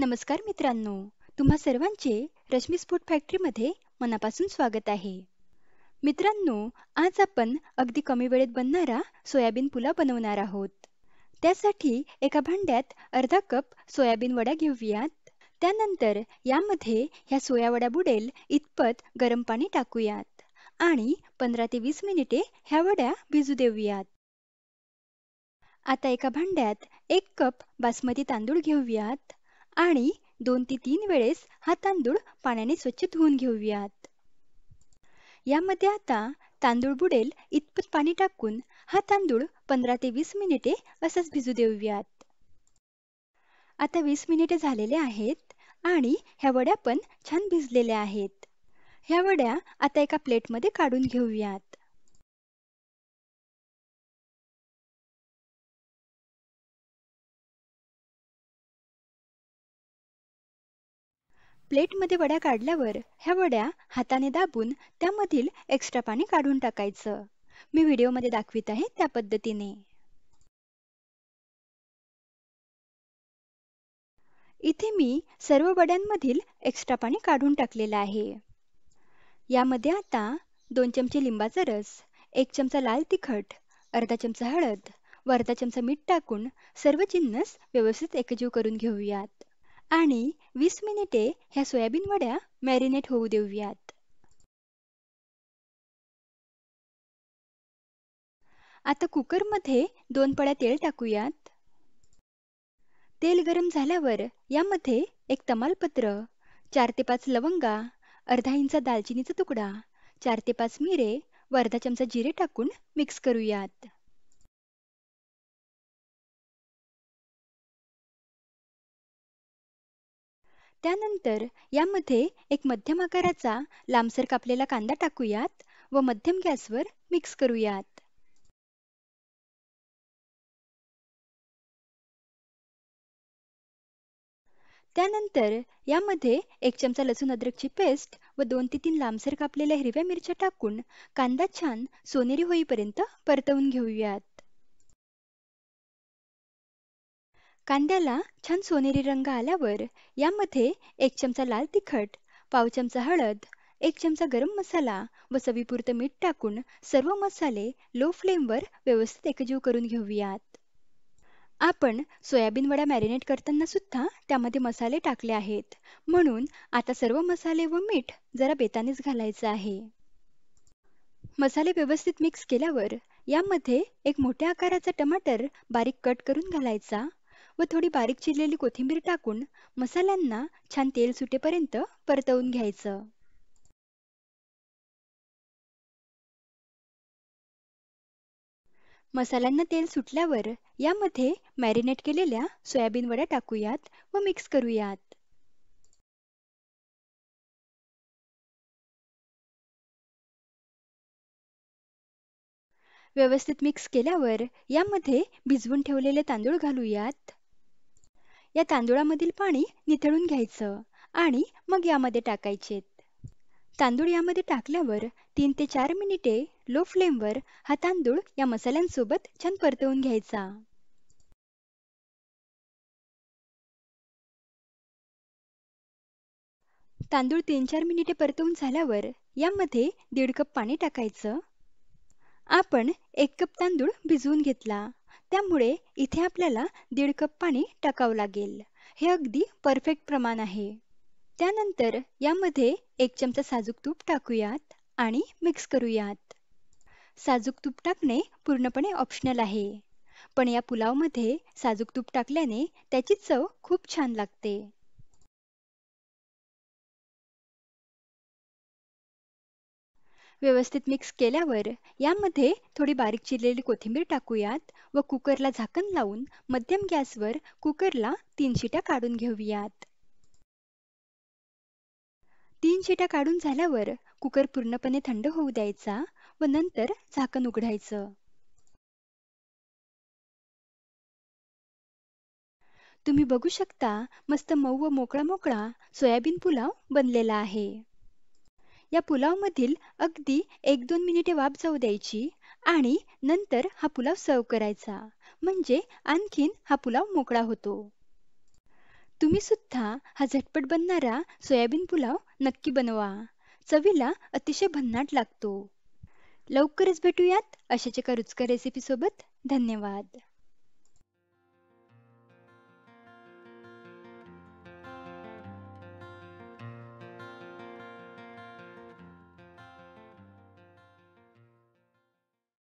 नमस्कार मित्रांनो, तुम्हा सर्वांचे रश्मी फूड फॅक्टरीमध्ये मनापासून स्वागत आहे. मित्रांनो, आज आपण अगदी कमी वेळेत बनणारा सोयाबीन पुलाव बनवणार आहोत. त्यासाठी एका भांड्यात अर्धा कप सोयाबीन वड्या घेऊयात. त्यानंतर यामध्ये ह्या सोया वड्या बुडेल इतपत गरम पाणी टाकूयात आणि 15 ते 20 मिनिटे ह्या वड्या भिजू देऊयात. आता एका भांड्यात 1 कप बासमती तांदूळ घेऊयात आणि 2 ते 3 वेळेस हा तांदूळ पाण्याने स्वच्छ धुवून घेऊयात. यामध्ये आता तांदूळ बुडेल इतपत पाणी टाकून हा तांदूळ 15 ते 20 मिनिटे असंच भिजू देऊयात. आता 20 मिनिटे झालेले आहेत आणि ह्या वड्या पण छान भिजलेल्या आहेत. ह्या वड्या आता एका प्लेटमध्ये काढून घेऊयात. प्लेटमध्ये वड्या काढल्यावर ह्या वड्या हाताने दाबून त्यामधील एक्स्ट्रा पाणी काढून टाकायचं. मी व्हिडिओमध्ये दाखवित आहे त्या पद्धतीने. इथे मी सर्व वड्यांमधील एक्स्ट्रा पाणी काढून टाकलेलं आहे. यामध्ये आता 2 चमचे लिंबाचा रस, 1 चमचा लाल तिखट, अर्धा चमचा हळद व अर्धा चमचा मीठ टाकून सर्व जिन्नस व्यवस्थित एकजीव करून घेऊयात आणि 20 मिनिटे ह्या सोयाबीन वड्या मॅरिनेट होऊ देऊयात. आता कुकरमध्ये 2 पळ्या तेल टाकूयात. तेल गरम झाल्यावर यामध्ये एक तमालपत्र, 4 ते 5 लवंगा, अर्धा इंच दालचिनीचा तुकडा, 4 ते 5 मिरे व अर्धा चमचा जिरे टाकून मिक्स करूयात. त्यानंतर यामध्ये एक मध्यम आकाराचा लांबसर कापलेला कांदा टाकूयात व मध्यम गॅसवर मिक्स करूयात. त्यानंतर यामध्ये 1 चमचा लसूण अद्रकची पेस्ट व 2 ते 3 लांबसर कापलेल्या हिरव्या मिरच्या टाकून कांदा छान सोनेरी होईपर्यंत परतवून घेऊयात. कांद्याला छान सोनेरी रंग आल्यावर यामध्ये 1 चमचा लाल तिखट, पाव चमचा हळद, 1 चमचा गरम मसाला व चवीपुरतं मीठ टाकून सर्व मसाले लो फ्लेमवर व्यवस्थित एकजीव करून घेऊयात. आपण सोयाबीन वड्या मॅरिनेट करताना सुद्धा त्यामध्ये मसाले टाकले आहेत, म्हणून आता सर्व मसाले व मीठ जरा बेतानेच घालायचं आहे. मसाले व्यवस्थित मिक्स केल्यावर यामध्ये एक मोठ्या आकाराचा टमाटर बारीक कट करून घालायचा व थोडी बारीक चिरलेली कोथिंबीर टाकून मसाल्यांना छान तेल सुटेपर्यंत परतवून घ्यायचं. मसाल्यांना तेल सुटल्यावर यामध्ये मॅरिनेट केलेल्या सोयाबीन वड्या टाकूयात व मिक्स करूयात. व्यवस्थित मिक्स केल्यावर यामध्ये भिजवून ठेवलेले तांदूळ घालूयात. या तांदूळामधील पाणी निथळून घ्यायचं आणि मग यामध्ये टाकायचे. तांदूळ यामध्ये टाकल्यावर 3 ते 4 मिनिटे लो फ्लेमवर हा तांदूळ या मसाल्यांसोबत छान परतवून घ्यायचा. तांदूळ 3-4 मिनिटे परतवून झाल्यावर यामध्ये 1.5 कप पाणी टाकायचं. आपण 1 कप तांदूळ भिजवून घेतला, त्यामुळे इथे आपल्याला 1.5 कप पाणी टाकावं लागेल. हे अगदी परफेक्ट प्रमाण आहे. त्यानंतर यामध्ये 1 चमचा साजूक तूप टाकूयात आणि मिक्स करूयात. साजूक तूप टाकणे पूर्णपणे ऑप्शनल आहे, पण या पुलावमध्ये साजूक तूप टाकल्याने त्याची चव खूप छान लागते. व्यवस्थित मिक्स केल्यावर यामध्ये थोडी बारीक चिरलेली कोथिंबीर टाकूयात व कुकरला झाकण लावून मध्यम गॅसवर कुकरला 3 शिट्या काढून घेऊयात. 3 शिट्या काढून झाल्यावर कुकर पूर्णपणे थंड होऊ द्यायचा व नंतर झाकण उघडायचं. तुम्ही बघू शकता मस्त मऊ व मोकळा मोकळा सोयाबीन पुलाव बनलेला आहे. या पुलावमधील अगदी 1-2 मिनिटे वाफ जाऊ द्यायची आणि नंतर हा पुलाव सर्व करायचा, म्हणजे आणखीन हा पुलाव मोकळा होतो. तुम्ही सुद्धा हा झटपट बनणारा सोयाबीन पुलाव नक्की बनवा. चवीला अतिशय भन्नाट लागतो. लवकरच भेटूयात अशाच एका रुचकर रेसिपीसोबत. धन्यवाद.